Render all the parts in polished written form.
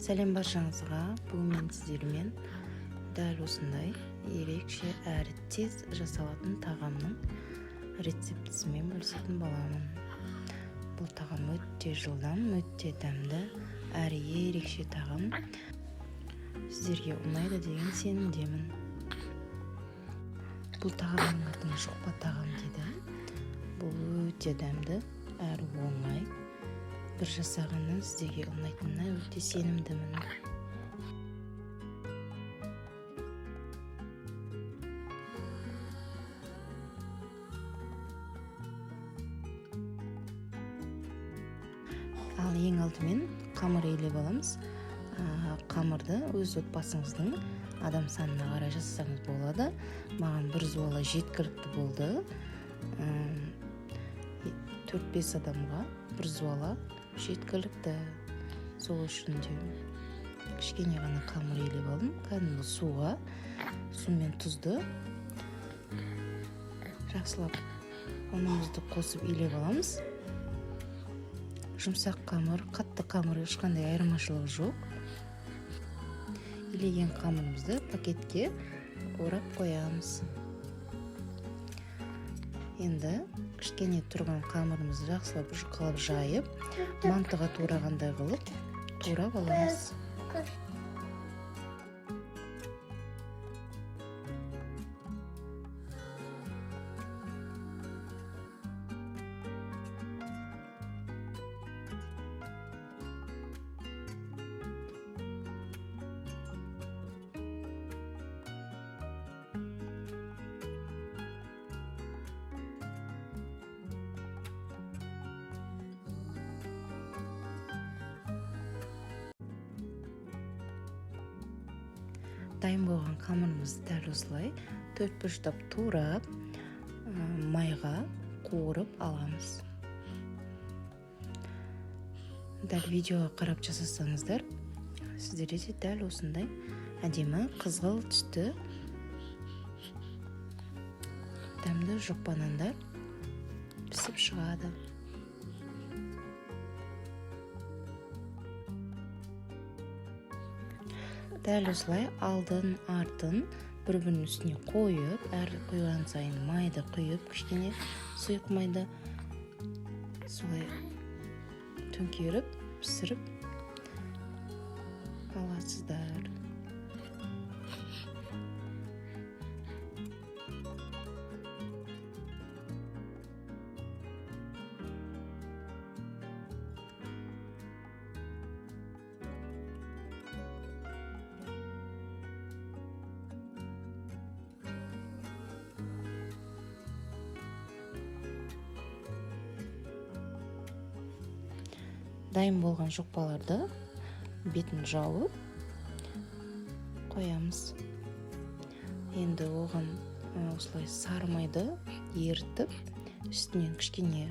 Сәлем баршаңызға. Бүгін мен сіздермен дәл осындай ерекше әрі тез жасалатын тағамның рецептісімен бөлісетін боламын. Бұл тағам өте жылдам, өте дәмді, әрі ерекше тағам. Сіздерге ұнайды деген сенімдемін. Бұл тағамның атын шоқпа тағам дейді. Бұл өте дәмді, әрі оңай. Бір жасағаннан сіздерге ұнайтынына өте сенімдімін. Ал ең алдымен қамыр илеп аламыз. Қамырды өз отбасыңыздың адам санына қарай жасасаңыз болады. Маған бір зуала жеткілікті болды. 4-5 адамға бір зуала жеткілікті. Сол үшін де кішкене ғана қамыр илеп алдым. Кәдімгі суға, су мен тұзды жақсылап ұнымызды қосып илеп аламыз. Жұмсақ қамыр, қатты қамыр ешқандай айырмашылығы жоқ. Илеген қамырымызды пакетке орап қоямыз. Енді кішкене тұрған қамырымызды жақсылап жұқалап жайып, мантыға турағандай қылып турап аламыз. Дайын болған қамырымызды дәл осылай 4 бұрыштап турап, майға қуырып аламыз. Дәл видеоға қарап жасасаңыздар, сіздерде де дәл осындай әдемі қызғылт түсті дәмді жұқпа нандар пісіп шығады. Дәл осылай алдын артын бір-бірінің үстіне қойып, әр құйған сайын майды құйып, кішкене сұйық майды солай төңкеріп, пісіріп аласыздар. Дайын болған жұқпаларды бетін жауып қоямыз. Енді оған осылай сары майды ерітіп, үстінен кішкене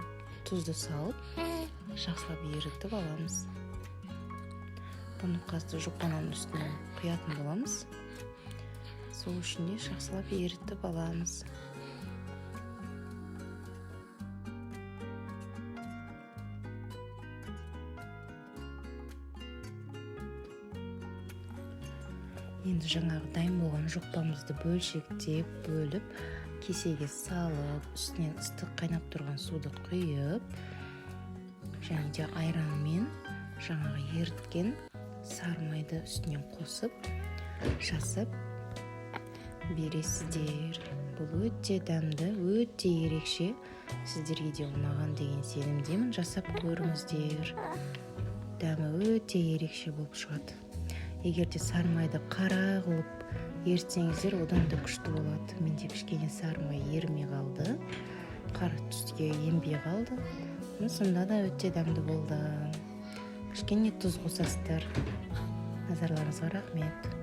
тұзды салып, жақсылап ерітіп аламыз. Бұны қазір жұқпаның үстіне құятын боламыз. Сол үшін де жақсылап ерітіп аламыз. Енді жаңағы дайын болған жұқпамызды бөлшектеп, бөліп, кесеге салып, үстінен ыстық қайнап тұрған суды құйып, және де айранмен жаңағы еріткен сары майды үстінен қосып, жасап бересіздер. Бұл өте дәмді, өте ерекше. Сіздерге де ұнаған деген сенімдемін. Жасап көріңіздер. Дәмі өте ерекше болып шығады. Егер де сары майды қара қылып ерітсеңіздер, одан да күшті болады. Менде кішкене сары май ерімей қалды, қара түске енбей қалды. Сонда да өте дәмді болды. Кішкене тұз қосасыздар. Назарларыңызға рахмет.